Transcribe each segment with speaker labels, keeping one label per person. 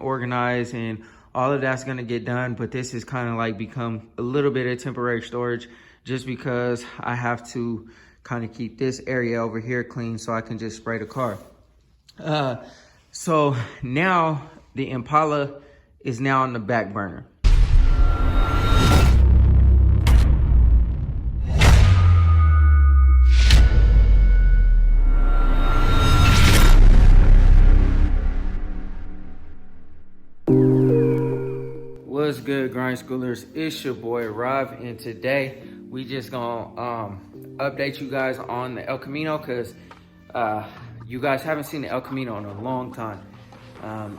Speaker 1: organized, and all of that's gonna get done. But this is kind of like become a little bit of temporary storage just because I have to kind of keep this area over here clean so I can just spray the car. So now the Impala is now on the back burner. What's good, grind schoolers? It's your boy Rob, and today we just gonna update you guys on the El Camino, because you guys haven't seen the El Camino in a long time.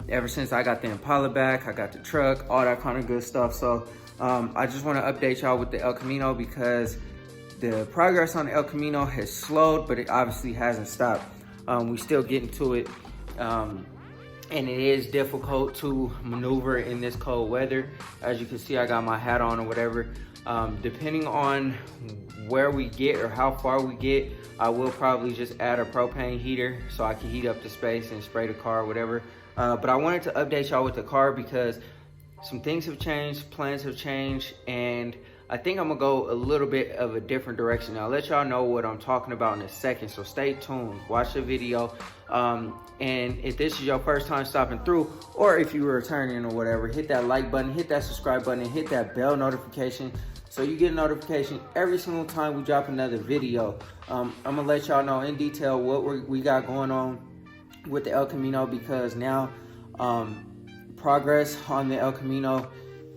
Speaker 1: Ever since I got the Impala back, I got the truck, all that kind of good stuff. So I just want to update y'all with the El Camino, because the progress on the El Camino has slowed, but it obviously hasn't stopped. We still getting to it. And it is difficult to maneuver in this cold weather. As you can see, I got my hat on or whatever. Depending on where we get or how far we get, I will probably just add a propane heater so I can heat up the space and spray the car or whatever. But I wanted to update y'all with the car because some things have changed, plans have changed, and I think I'm gonna go a little bit of a different direction. I'll let y'all know what I'm talking about in a second, so stay tuned, watch the video. And if this is your first time stopping through, or if you were returning or whatever, hit that like button, hit that subscribe button, and hit that bell notification so you get a notification every single time we drop another video. I'm gonna let y'all know in detail what we got going on with the El Camino, because now progress on the El Camino,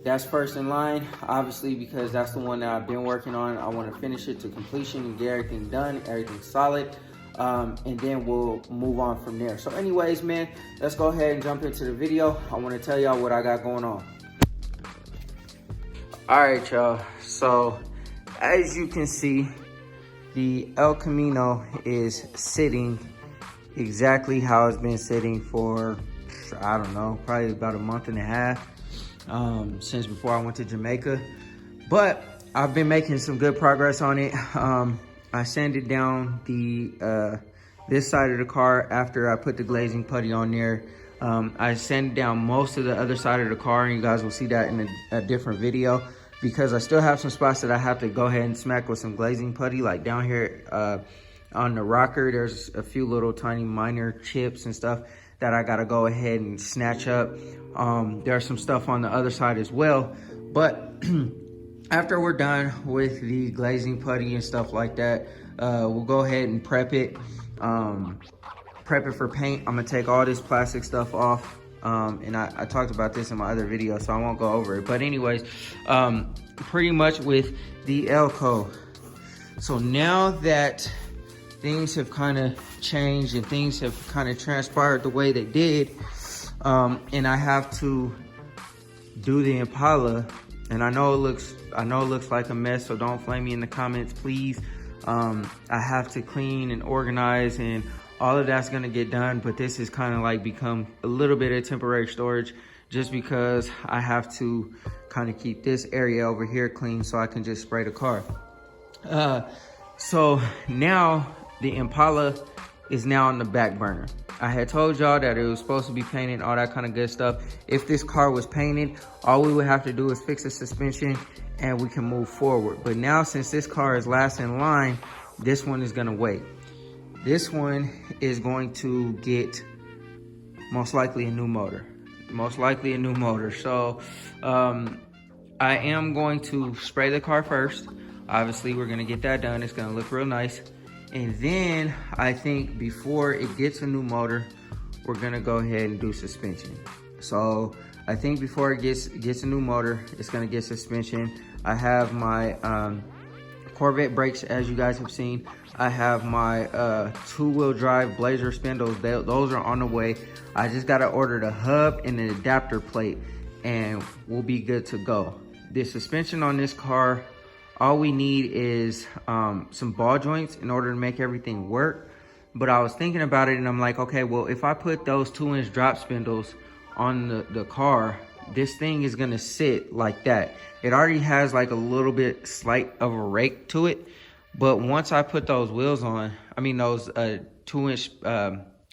Speaker 1: that's first in line, obviously, because that's the one that I've been working on. I want to finish it to completion and get everything done, everything solid, and then we'll move on from there. So anyways, man, let's go ahead and jump into the video. I want to tell y'all what I got going on. All right, y'all. So as you can see, the El Camino is sitting exactly how it's been sitting for, I don't know, probably about a month and a half. Since before I went to Jamaica, but I've been making some good progress on it. I sanded down the this side of the car after I put the glazing putty on there. I sanded down most of the other side of the car, and you guys will see that in a different video, because I still have some spots that I have to go ahead and smack with some glazing putty. Like down here on the rocker, there's a few little tiny minor chips and stuff that I gotta go ahead and snatch up. There's some stuff on the other side as well, but after we're done with the glazing putty and stuff like that, we'll go ahead and prep it for paint. I'm gonna take all this plastic stuff off, and I talked about this in my other video, so I won't go over it. But anyways, pretty much with the Elco. So now that things have kind of changed and things have kind of transpired the way they did, and I have to do the Impala, and I know it looks like a mess, so don't flame me in the comments, please. I have to clean and organize, and all of that's gonna get done, but this is kind of like become a little bit of temporary storage just because I have to kind of keep this area over here clean so I can just spray the car. So now the Impala is now on the back burner. I had told y'all that it was supposed to be painted, all that kind of good stuff. If this car was painted, all we would have to do is fix the suspension and we can move forward. But now, since this car is last in line, this one is gonna wait. This one is going to get most likely a new motor. So I am going to spray the car first. Obviously, we're gonna get that done. It's gonna look real nice. And then I think before it gets a new motor, we're gonna go ahead and do suspension. So I think before it gets a new motor, it's gonna get suspension. I have my Corvette brakes, as you guys have seen. I have my two-wheel drive Blazer spindles. Those are on the way. I just gotta order the hub and the adapter plate, and we'll be good to go. The suspension on this car, all we need is some ball joints in order to make everything work. But I was thinking about it, and I'm like, okay, well, if I put those 2-inch drop spindles on the car, this thing is gonna sit like that. It already has like a little bit slight of a rake to it, but once I put those wheels on, I mean those 2-inch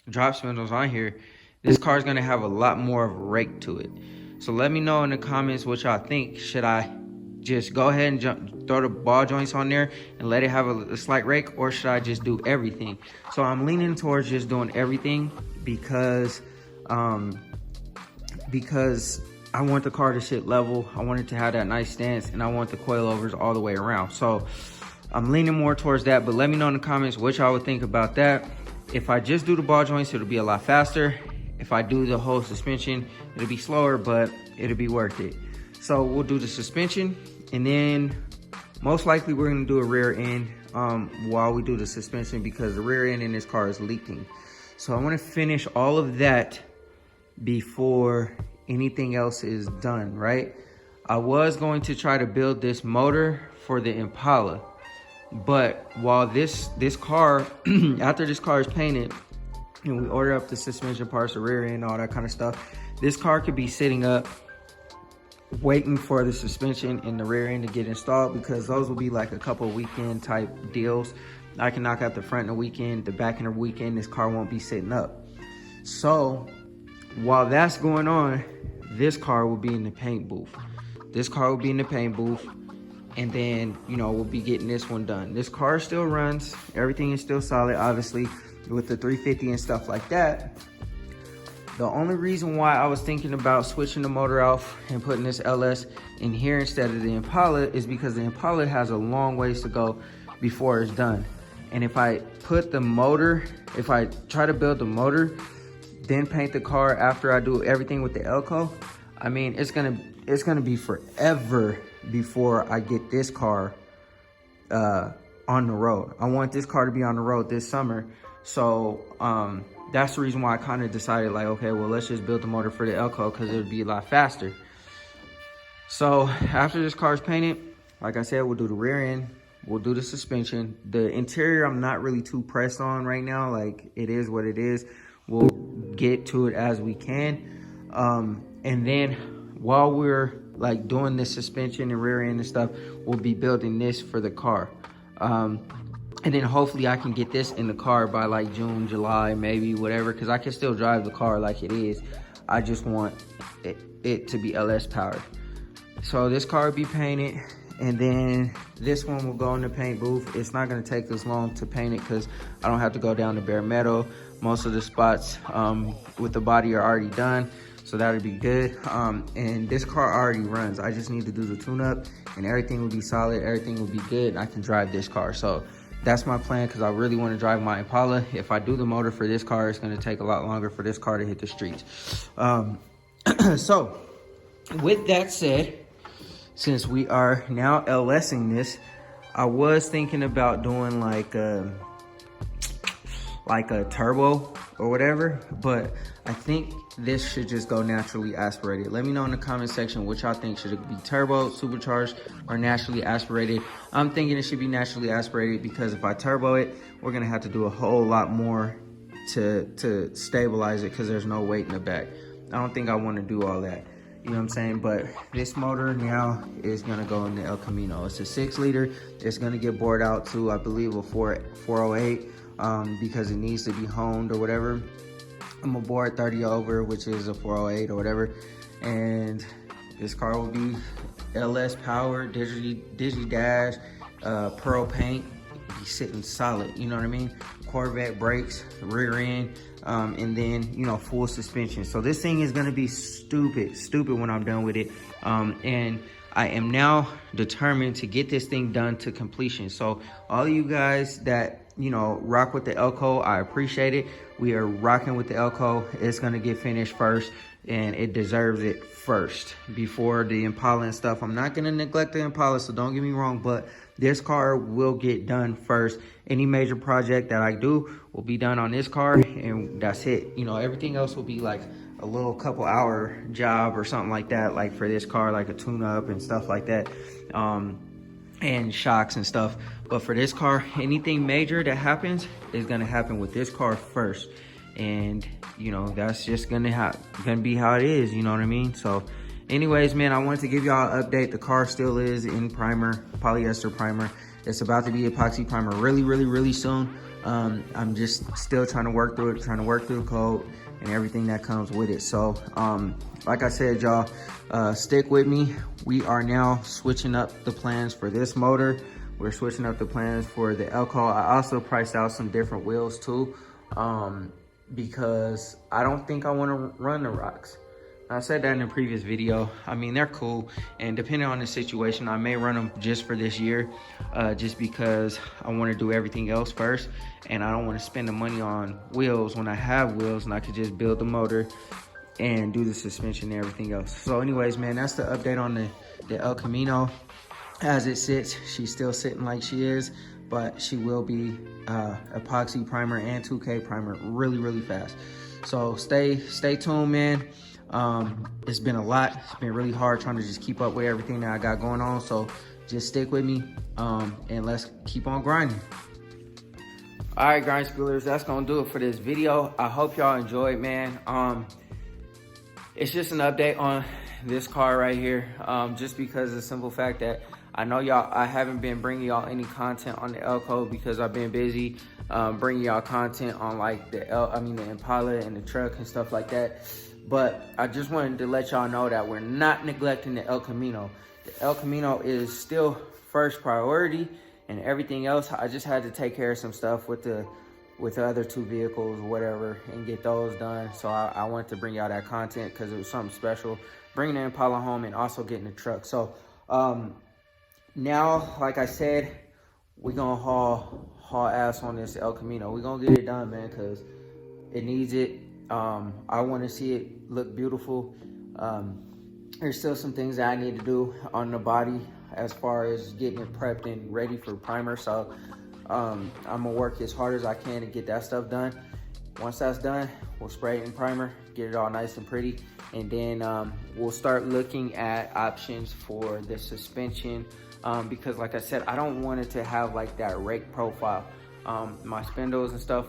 Speaker 1: drop spindles on here, this car is gonna have a lot more of a rake to it. So let me know in the comments what y'all think. Should I just go ahead and throw the ball joints on there and let it have a slight rake, or should I just do everything? So I'm leaning towards just doing everything because I want the car to sit level. I want it to have that nice stance, and I want the coilovers all the way around. So I'm leaning more towards that, but let me know in the comments what y'all would think about that. If I just do the ball joints, it'll be a lot faster. If I do the whole suspension, it'll be slower, but it'll be worth it. So we'll do the suspension, and then most likely we're gonna do a rear end while we do the suspension, because the rear end in this car is leaking. So I wanna finish all of that before anything else is done, right? I was going to try to build this motor for the Impala, but while this car, after this car is painted, and we order up the suspension parts, the rear end, all that kind of stuff, this car could be sitting up waiting for the suspension and the rear end to get installed, because those will be like a couple weekend type deals. I can knock out the front in a weekend, the back in a weekend. This car won't be sitting up. So while that's going on, this car will be in the paint booth. This car will be in the paint booth, and then, you know, we'll be getting this one done. This car still runs. Everything is still solid, obviously, with the 350 and stuff like that. The only reason why I was thinking about switching the motor off and putting this LS in here instead of the Impala is because the Impala has a long ways to go before it's done. And if I put the motor, if I try to build the motor, then paint the car after I do everything with the Elco, I mean, it's gonna be forever before I get this car on the road. I want this car to be on the road this summer. So that's the reason why I kind of decided, like, okay, well, let's just build the motor for the Elco, because it would be a lot faster. So after this car is painted, like I said, we'll do the rear end, we'll do the suspension. The interior, I'm not really too pressed on right now. Like, it is what it is. We'll get to it as we can. And then while we're like doing this suspension and rear end and stuff, we'll be building this for the car. And then hopefully I can get this in the car by like June, July, maybe, whatever, because I can still drive the car like it is. I just want it to be LS powered. So this car will be painted, and then this one will go in the paint booth. It's not gonna take this long to paint it because I don't have to go down to bare metal. Most of the spots with the body are already done, so that'll be good. And this car already runs. I just need to do the tune-up, and everything will be solid, everything will be good, and I can drive this car. So that's my plan, because I really want to drive my Impala. If I do the motor for this car, it's going to take a lot longer for this car to hit the streets. So with that said, since we are now LSing this, I was thinking about doing like a turbo or whatever, but I think this should just go naturally aspirated. Let me know in the comment section what y'all think. Should it be turbo, supercharged, or naturally aspirated? I'm thinking it should be naturally aspirated, because if I turbo it, we're gonna have to do a whole lot more to stabilize it, because there's no weight in the back. I don't think I want to do all that. You know what I'm saying? But this motor now is gonna go in the El Camino. It's a 6-liter. It's gonna get bored out to, I believe, a 408 because it needs to be honed or whatever. I'm gonna bore it 30 over, which is a 408 or whatever. And this car will be LS powered, digi dash, pearl paint. Be sitting solid, you know what I mean? Corvette brakes, rear end, and then, you know, full suspension. So this thing is gonna be stupid when I'm done with it. And I am now determined to get this thing done to completion. So all of you guys that, you know, rock with the Elco, I appreciate it. We are rocking with the Elco. It's gonna get finished first, and it deserves it first before the Impala and stuff. I'm not gonna neglect the Impala, so don't get me wrong, but this car will get done first. Any major project that I do will be done on this car, and that's it. You know, everything else will be like a little couple hour job or something like that, like for this car, like a tune up and stuff like that, and shocks and stuff. But for this car, anything major that happens is gonna happen with this car first. And you know, that's just gonna be how it is, you know what I mean? So anyways, man, I wanted to give y'all an update. The car still is in primer, polyester primer. It's about to be epoxy primer really soon. I'm just still trying to work through it, trying to work through the code, and everything that comes with it. So like I said, y'all, stick with me. We are now switching up the plans for this motor. We're switching up the plans for the Elco. I also priced out some different wheels too, because I don't think I want to run the IROC'S. I said that in a previous video. I mean, they're cool, and depending on the situation, I may run them just for this year, just because I want to do everything else first, and I don't want to spend the money on wheels when I have wheels and I could just build the motor and do the suspension and everything else. So anyways, man, that's the update on the El Camino. As it sits, she's still sitting like she is, but she will be epoxy primer and 2K primer really fast. So stay tuned, man. It's been a lot. It's been really hard trying to just keep up with everything that I got going on. So just stick with me, and let's keep on grinding. All right, grind schoolers, that's gonna do it for this video. I hope y'all enjoyed, man. It's just an update on this car right here, just because of the simple fact that I know y'all, I haven't been bringing y'all any content on the Elco because I've been busy bringing y'all content on like the Impala and the truck and stuff like that. But I just wanted to let y'all know that we're not neglecting the El Camino. The El Camino is still first priority, and everything else, I just had to take care of some stuff with the other two vehicles or whatever and get those done. So I wanted to bring y'all that content because it was something special, bringing the Impala home and also getting the truck. So now, like I said, we're gonna haul ass on this El Camino. We're gonna get it done, man, because it needs it. I want to see it look beautiful. There's still some things that I need to do on the body as far as getting it prepped and ready for primer. So I'm gonna work as hard as I can to get that stuff done. Once that's done, we'll spray it in primer, get it all nice and pretty, and then we'll start looking at options for the suspension, because like I said, I don't want it to have like that rake profile. My spindles and stuff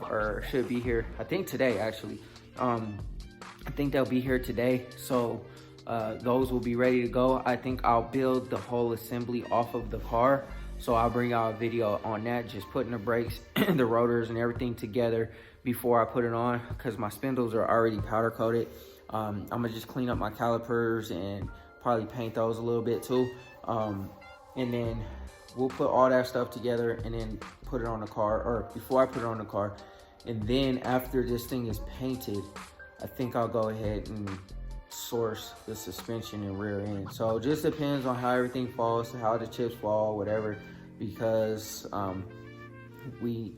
Speaker 1: should be here, I think today actually. I think they'll be here today, so those will be ready to go. I think I'll build the whole assembly off of the car, so I'll bring out a video on that, just putting the brakes the rotors and everything together before I put it on, because my spindles are already powder coated. I'm gonna just clean up my calipers and probably paint those a little bit too, and then we'll put all that stuff together and then put it on the car, or before I put it on the car. And then after this thing is painted, I think I'll go ahead and source the suspension and rear end. So it just depends on how everything falls, how the chips fall, whatever, because we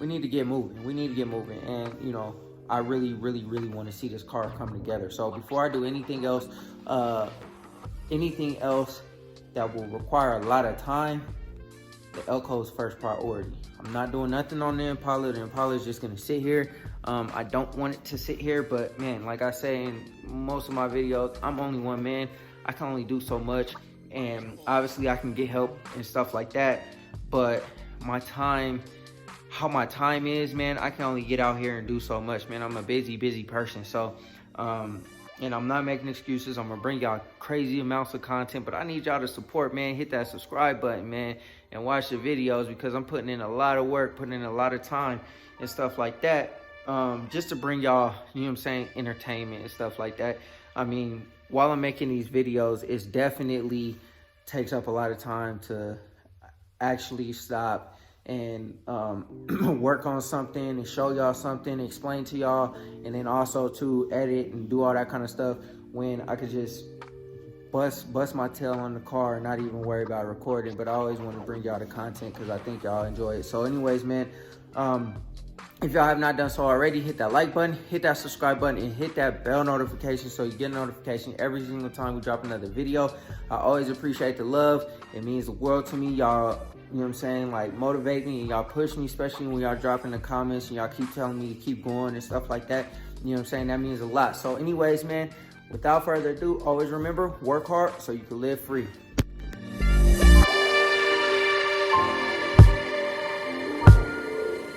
Speaker 1: need to get moving. We need to get moving. And, you know, I really want to see this car come together. So before I do anything else that will require a lot of time, the Elco is first priority. I'm not doing nothing on the Impala. The Impala is just gonna sit here. I don't want it to sit here, but man, like I say in most of my videos, I'm only one man. I can only do so much, and obviously I can get help and stuff like that. But my time, how my time is, man, I can only get out here and do so much, man. I'm a busy person. So, and I'm not making excuses. I'm gonna bring y'all crazy amounts of content, but I need y'all to support, man. Hit that subscribe button, man, and watch the videos, because I'm putting in a lot of work, putting in a lot of time and stuff like that, just to bring y'all, you know what I'm saying, entertainment and stuff like that. I mean, while I'm making these videos, it definitely takes up a lot of time to actually stop and work on something and show y'all something, explain to y'all, and then also to edit and do all that kind of stuff, when I could just bust my tail on the car and not even worry about recording. But I always want to bring y'all the content because I think y'all enjoy it. So anyways, man, if y'all have not done so already, hit that like button, hit that subscribe button, and hit that bell notification so you get a notification every single time we drop another video. I always appreciate the love. It means the world to me. Y'all, you know what I'm saying, like, motivate me and y'all push me, especially when y'all drop in the comments and y'all keep telling me to keep going and stuff like that. You know what I'm saying? That means a lot. So anyways, man, without further ado, always remember, work hard so you can live free.